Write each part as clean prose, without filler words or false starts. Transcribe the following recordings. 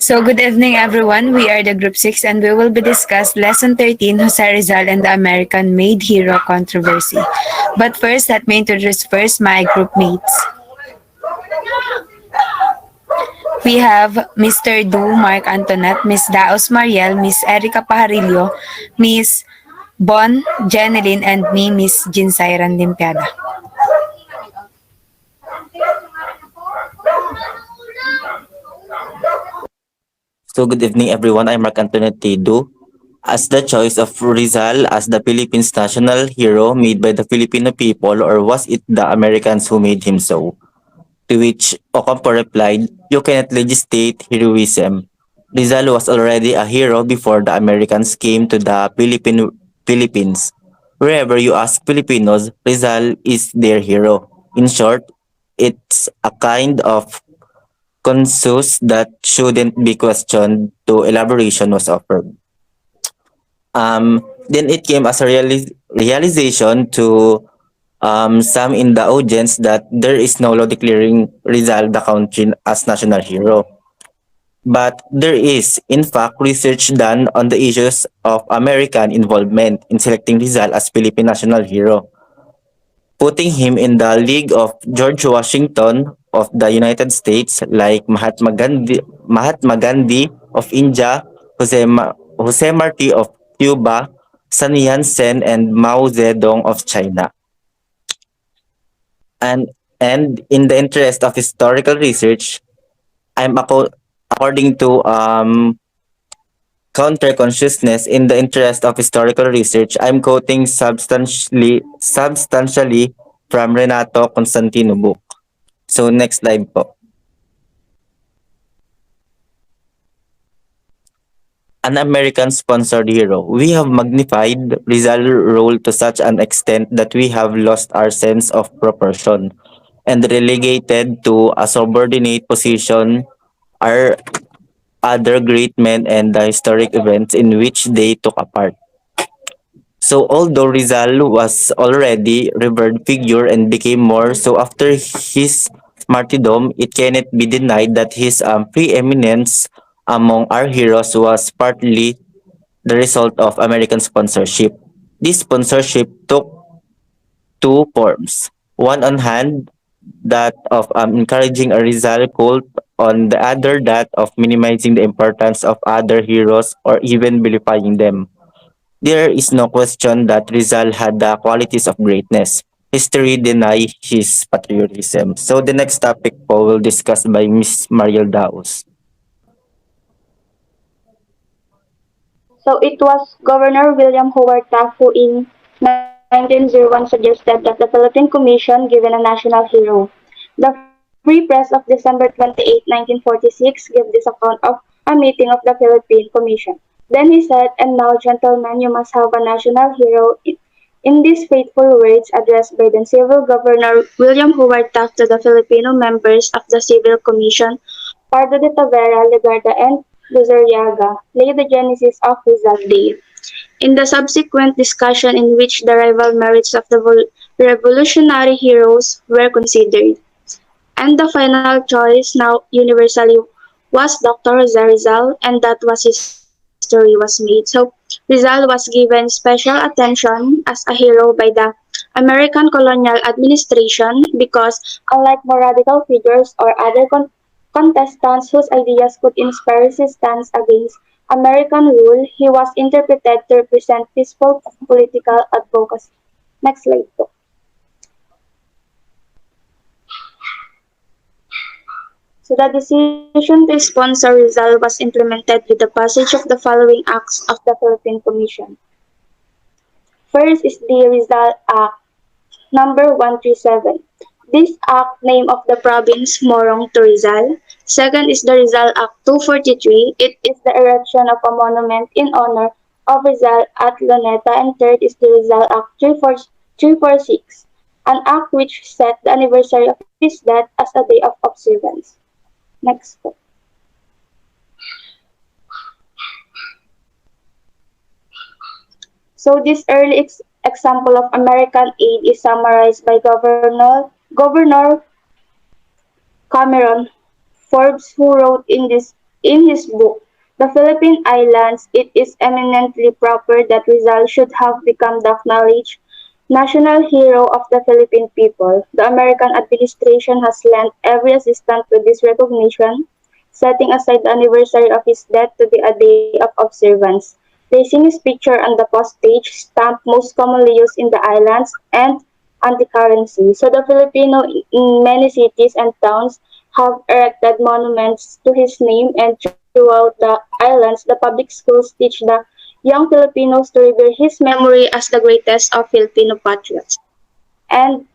So good evening everyone. We are the Group 6 and we will be discuss Lesson 13, Jose Rizal and the American Made Hero Controversy. But first, let me introduce first my group mates. We have Mr. Du, Mark Antoinette, Miss Daos Mariel, Miss Erica Pajarillo, Miss Bon, Jeneline, and me, Miss Jinsairan Limpiada. So good evening everyone, I'm Mark Antoinette Tidu. As the choice of Rizal as the Philippines national hero made by the Filipino people, or was it the Americans who made him so? To which Ocampo replied, "You cannot legislate heroism. Rizal was already a hero before the Americans came to the Philippines. Wherever you ask Filipinos, Rizal is their hero. In short, it's a kind of consensus that shouldn't be questioned to elaboration was offered. Then it came as a realization to some in the audience that there is no law declaring Rizal the country as national hero. But there is, in fact, research done on the issues of American involvement in selecting Rizal as Philippine national hero, putting him in the league of George Washington of the United States, like Mahatma Gandhi of India, Jose Marti of Cuba, Sun Yat-sen, and Mao Zedong of China. And and in the interest of historical research, according to counter consciousness, in the interest of historical research, I'm quoting substantially from Renato Constantino book. So next slide po. An American-sponsored hero. We have magnified Rizal's role to such an extent that we have lost our sense of proportion and relegated to a subordinate position our other great men and the historic events in which they took a part. So although Rizal was already revered figure and became more so after his martyrdom, it cannot be denied that his preeminence among our heroes was partly the result of American sponsorship. This sponsorship took two forms. One on hand, that of encouraging a Rizal cult, on the other that of minimizing the importance of other heroes or even vilifying them. There is no question that Rizal had the qualities of greatness. History deny his patriotism. So the next topic po will discuss by Miss Mariel Daos. So it was Governor William Howard Taft who in 1901 suggested that the Philippine Commission given a national hero. The Free Press of December 28, 1946 gave this account of a meeting of the Philippine Commission. Then he said, "And now, gentlemen, you must have a national hero." In these faithful words addressed by then Civil Governor William Howard Taft to the Filipino members of the Civil Commission, Pardo de Tavera, Legarda, and Luzuriaga, lay the genesis of Rizal Day. In the subsequent discussion in which the rival merits of the revolutionary heroes were considered, and the final choice now universally was Dr. Jose Rizal, and that was history was made. So Rizal was given special attention as a hero by the American colonial administration because, unlike more radical figures or other contestants whose ideas could inspire resistance against American rule, he was interpreted to represent peaceful political advocacy. Next slide po. So the decision to sponsor Rizal was implemented with the passage of the following acts of the Philippine Commission. First is the Rizal Act number 137. This act name of the province Morong to Rizal. Second is the Rizal Act 243. It is the erection of a monument in honor of Rizal at Luneta. And third is the Rizal Act 346, an act which set the anniversary of his death as a day of observance. Next. So this early example of American aid is summarized by Governor Cameron Forbes, who wrote in this In his book, The Philippine Islands, it is eminently proper that Rizal should have become the acknowledged national hero of the Philippine people. The American administration has lent every assistance to this recognition, setting aside the anniversary of his death to be a day of observance, placing his picture on the postage stamp most commonly used in the islands, and on the currency. So the Filipino in many cities and towns have erected monuments to his name, and throughout the islands, the public schools teach the young Filipinos to revere his memory as the greatest of Filipino patriots. And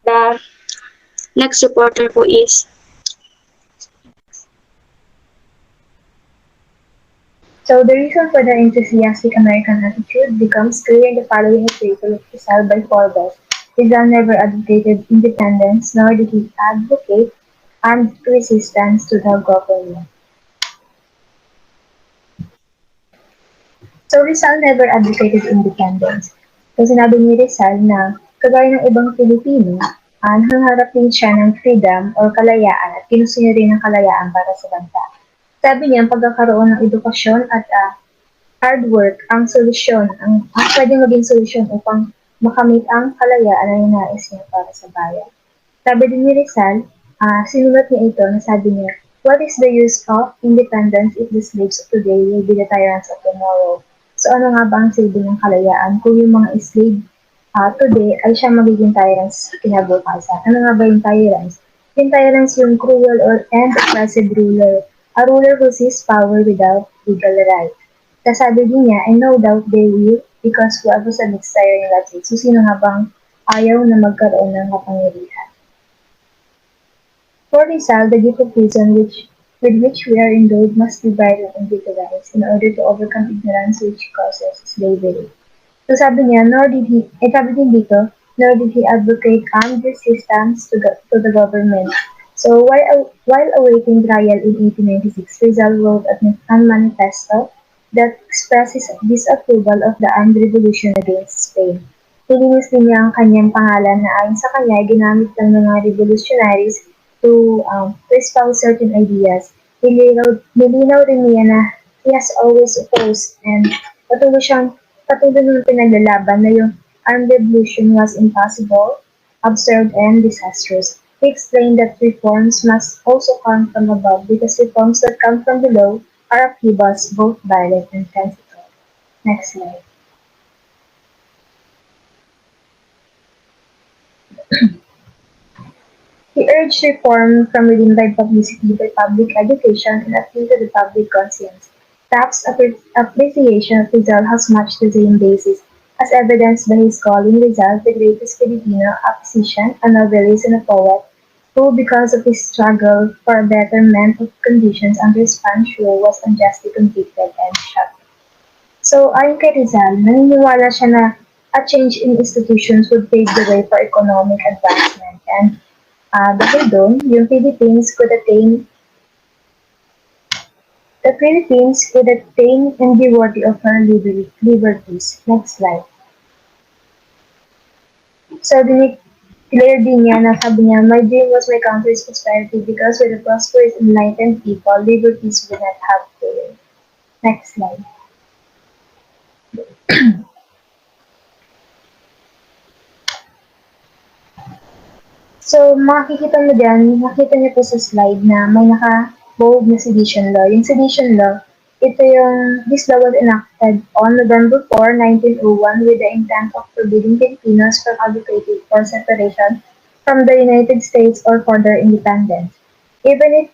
the next reporter po is So the reason for the enthusiastic American attitude becomes clear in the following appraisal of Rizal by Forbes. Rizal never advocated independence, nor did he advocate armed resistance to the government. So Rizal never advocated independence. So sinabi ni Rizal na kagaya ng ibang Pilipino, nangangarap din siya ng freedom or kalayaan at ginusto niya rin ng kalayaan para sa bansa. Sabi niya, ang pagkakaroon ng edukasyon at hard work ang solusyon, ang pwedeng maging solusyon upang makamit ang kalayaan na ninais niya para sa bayan. Sabi din ni Rizal, sinulat niya ito na sabi niya, what is the use of independence if the slaves of today will be the tyrants of tomorrow? So ano nga ba ang silbi ng kalayaan kung yung mga slave today ay siya magiging tyrants kinabukasan? Ano nga ba yung tyrants? Yung tyrants yung cruel and oppressive ruler, a ruler who sees power without legal right. Kasabi din niya, and no doubt they will because whoever submits tiring that's it. So sino nga bang ayaw na magkaroon ng kapangyarihan? For Rizal, the gift of reason with which we are endowed must be bridled and utilized in order to overcome ignorance which causes slavery. So sabi niya, sabi din dito, nor did he advocate armed resistance to the government. So while awaiting trial in 1896, Rizal wrote a manifesto that expresses disapproval of the armed revolution against Spain. Nilinis din niya ang kanyang pangalan na ayon sa kanya ay ginamit lang ng mga revolutionaries to espouse certain ideas. Nilinaw rin niya na he has always opposed and patuloy niyang pinaglalaban na yung armed revolution was impossible, absurd, and disastrous. He explained that reforms must also come from above because reforms that come from below are upheavals, both violent and transitory. Next slide. He urged reform from within by publicity, by public education, and appeal to the public conscience. Taft's appreciation of Rizal has much the same basis, as evidenced by his calling Rizal the greatest Filipino physician, a novelist, and a poet, who, because of his struggle for a betterment of conditions under Spanish rule, was unjustly convicted and shot. So ayon kay Rizal, naniniwala siya na a change in institutions would pave the way for economic advancement and dahil doon, the Philippines could attain and be worthy of her liberties. Next slide. So, dineclare din niya na sabi niya, my dream was my country's prosperity because with a prosperous, enlightened people, liberties would not have to live. Next slide. So, makita niyo po sa slide na may naka-bold na sedition law. Yung sedition law, this law was enacted on November 4, 1901 with the intent of forbidding Filipinos from advocating for separation from the United States or for their independence. Even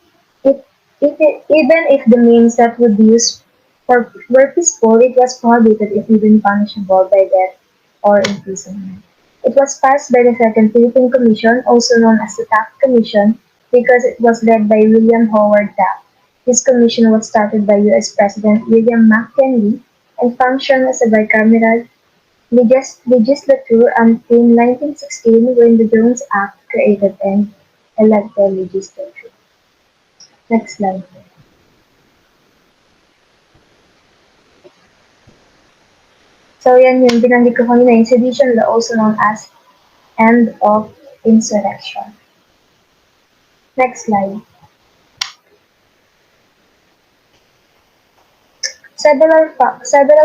even if the means that would be used were peaceful, it was prohibited if even punishable by death or imprisonment. It was passed by the Second Philippine Commission, also known as the Taft Commission, because it was led by William Howard Taft. This commission was started by U.S. President William McKinley and functioned as a bicameral legislature until 1916 when the Jones Act created an elected legislature. Next slide. So yan yung binanggit ko kanina, yung sedition law, also known as end of insurrection. Next slide. Several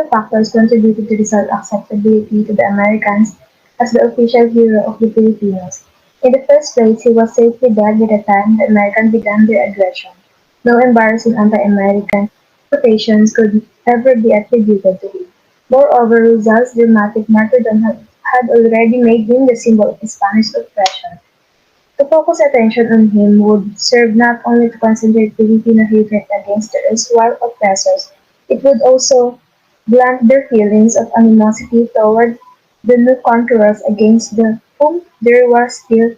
factors contributed to Rizal's acceptability to the Americans as the official hero of the Filipinos. In the first place, he was safely dead by the time the Americans began their aggression. No embarrassing anti-American quotations could ever be attributed to him. Moreover, Rizal's dramatic martyrdom had already made him the symbol of Spanish oppression. To focus attention on him would serve not only to concentrate Filipino hatred against the erstwhile oppressors, it would also blunt their feelings of animosity toward the new conquerors against whom there was still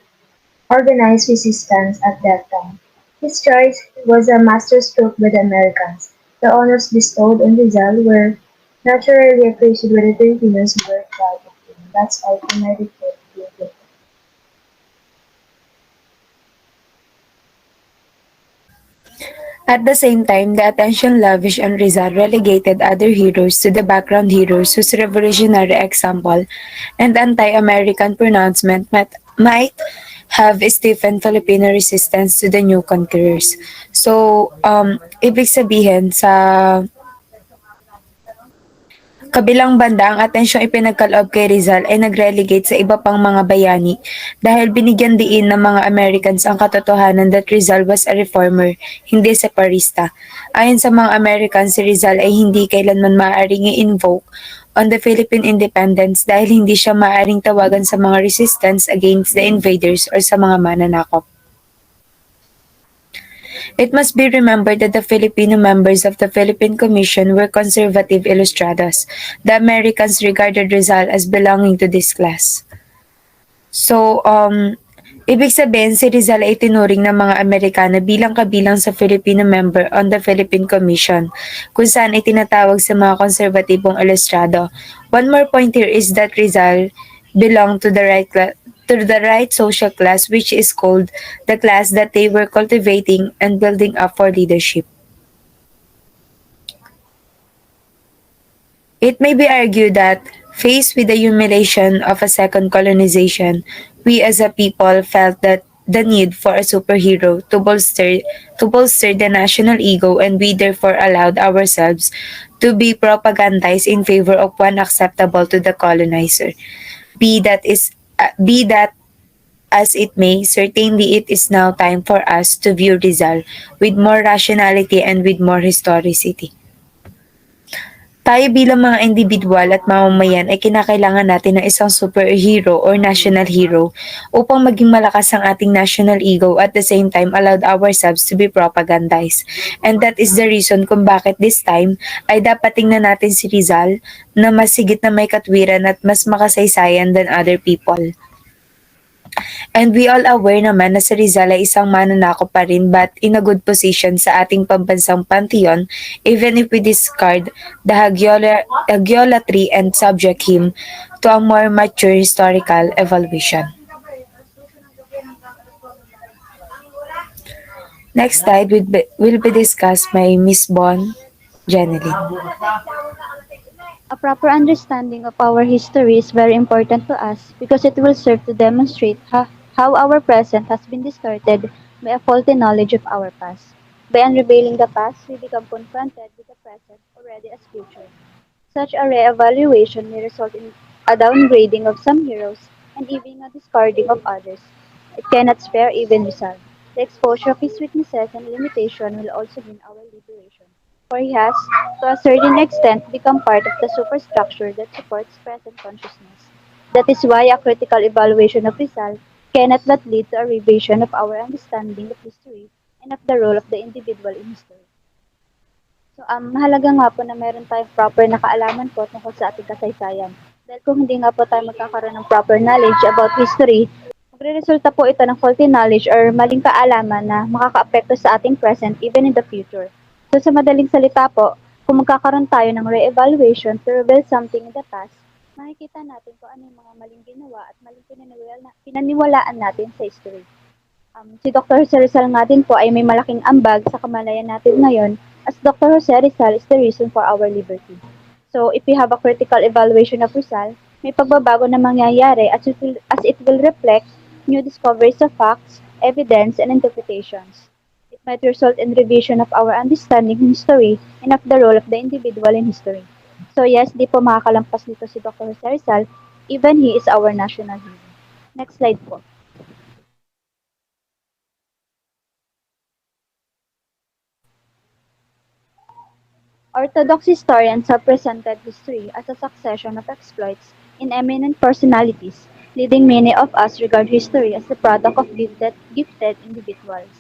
organized resistance at that time. His choice was a masterstroke by the Americans. The honors bestowed on Rizal were naturally appreciated by the Filipinos who were proud of him. That's all for my report. Thank you. At the same time, the attention lavished on Rizal relegated other heroes to the background heroes whose revolutionary example and anti-American pronouncement might have stiffened Filipino resistance to the new conquerors. So, ibig sabihin sa kabilang banda, ang atensyong ipinagkaloob kay Rizal ay nag-relegate sa iba pang mga bayani dahil binigyan diin ng mga Americans ang katotohanan that Rizal was a reformer, hindi separista. Ayon sa mga Americans, si Rizal ay hindi kailanman maaaring i-invoke on the Philippine independence dahil hindi siya maaaring tawagan sa mga resistance against the invaders or sa mga mananakop. It must be remembered that the Filipino members of the Philippine Commission were conservative ilustrados. The Americans regarded Rizal as belonging to this class. So, ibig sabihin si Rizal ay tinuring ng mga Amerikano bilang kabilang sa Filipino member on the Philippine Commission, kung saan ay tinatawag sa mga konserbatibong ilustrado. One more point here is that Rizal belonged to the right social class, which is called the class that they were cultivating and building up for leadership. It may be argued that, faced with the humiliation of a second colonization, we as a people felt that the need for a superhero to bolster the national ego, and we therefore allowed ourselves to be propagandized in favor of one acceptable to the colonizer. Be that as it may, certainly it is now time for us to view Rizal with more rationality and with more historicity. Tayo bilang mga individual at mamamayan ay kinakailangan natin ng isang superhero or national hero upang maging malakas ang ating national ego, at the same time allowed ourselves to be propagandized. And that is the reason kung bakit this time ay dapat tingnan natin si Rizal na mas higit na may katwiran at mas makasaysayan than other people. And we all aware naman na si Rizal ay isang mananakop pa rin, but in a good position sa ating pambansang pantheon, even if we discard the hagiolatry and subject him to a more mature historical evaluation. Next slide will be discussed by Miss Bon Janeline. A proper understanding of our history is very important to us because it will serve to demonstrate how our present has been distorted by a faulty knowledge of our past. By unrevealing the past, we become confronted with the present already as future. Such a re-evaluation may result in a downgrading of some heroes and even a discarding of others. It cannot spare even Rizal. The exposure of his weaknesses and limitation will also mean our liberation, for he has, to a certain extent, become part of the superstructure that supports present consciousness. That is why a critical evaluation of Rizal cannot but lead to a revision of our understanding of history and of the role of the individual in history. So, mahalaga nga po na meron tayong proper na kaalaman po tungkol sa ating kasaysayan. Dahil kung hindi nga po tayo magkakaroon ng proper knowledge about history, magre-resulta po ito ng faulty knowledge or maling kaalaman na makakaapekto sa ating present even in the future. So, sa madaling salita po, kung magkakaroon tayo ng re-evaluation to reveal something in the past, makikita natin kung ano yung mga maling ginawa at maling pinaniwalaan natin sa history. Si Dr. Jose Rizal nga din po ay may malaking ambag sa kamalayan natin ngayon, as Dr. Jose Rizal is the reason for our liberty. So, if we have a critical evaluation of Rizal, may pagbabago na mangyayari as it will reflect new discoveries of facts, evidence, and interpretations. It might result in revision of our understanding in history and of the role of the individual in history. So yes, di po makakalampas nito si Dr. Jose Rizal, even he is our national hero. Next slide po. Orthodox historians have presented history as a succession of exploits in eminent personalities, leading many of us regard history as the product of gifted individuals.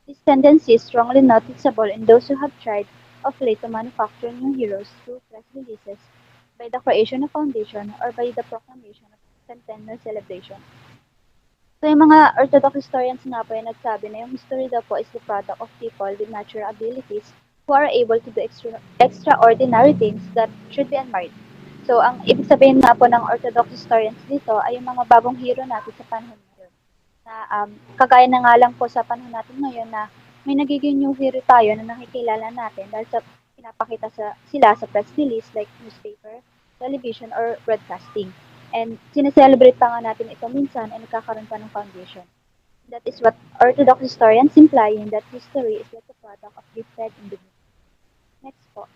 This tendency is strongly noticeable in those who have tried of late to manufacture new heroes through press releases, by the creation of foundation, or by the proclamation of centennial celebration. So yung mga Orthodox historians nga po yung nagsabi na yung history daw po is the product of people with natural abilities who are able to do extraordinary things that should be admired. So ang ibig sabihin nga po ng Orthodox historians dito ay yung mga bagong hero natin sa panahon ngayon. Na kagaya na nga lang po sa panahon natin ngayon na may nagiging new hero tayo na nakikilala natin dahil sa pinapakita sila sa press release like newspaper, television, or broadcasting. And sineselebrate pa nga natin ito minsan ay nagkakaroon pa ng foundation. That is what Orthodox historians implying that history is like a product of gifted individuals. Next po.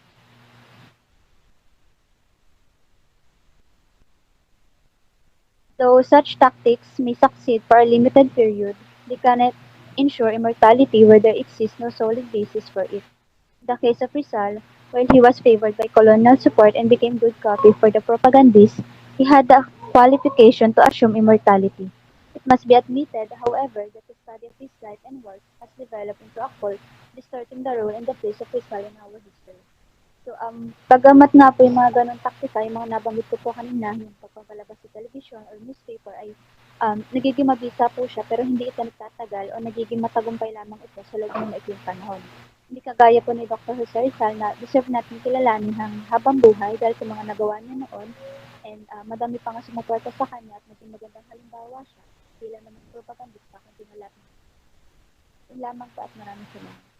Though such tactics may succeed for a limited period, they cannot ensure immortality where there exists no solid basis for it. In the case of Rizal, while he was favored by colonial support and became good copy for the propagandists, he had the qualification to assume immortality. It must be admitted, however, that the study of his life and work has developed into a cult, distorting the role and the place of Rizal in our history. So, bagamat nga po yung mga ganong taktika, yung mga nabanggit ko po kanina, yung pagpapalabas sa television or newspaper ay nagiging mabisa po siya pero hindi ito nagtatagal o nagiging matagumpay lamang ito sa loob ng maikling panahon. Hindi kagaya po ni Dr. Jose Rizal na deserve natin kilalanin ng habang buhay dahil sa mga nagawa niya noon and madami pa nga sumuporta sa kanya at naging magandang halimbawa siya bilang naman propagandista kung tinalap niya. Yun lamang po at maraming salamat.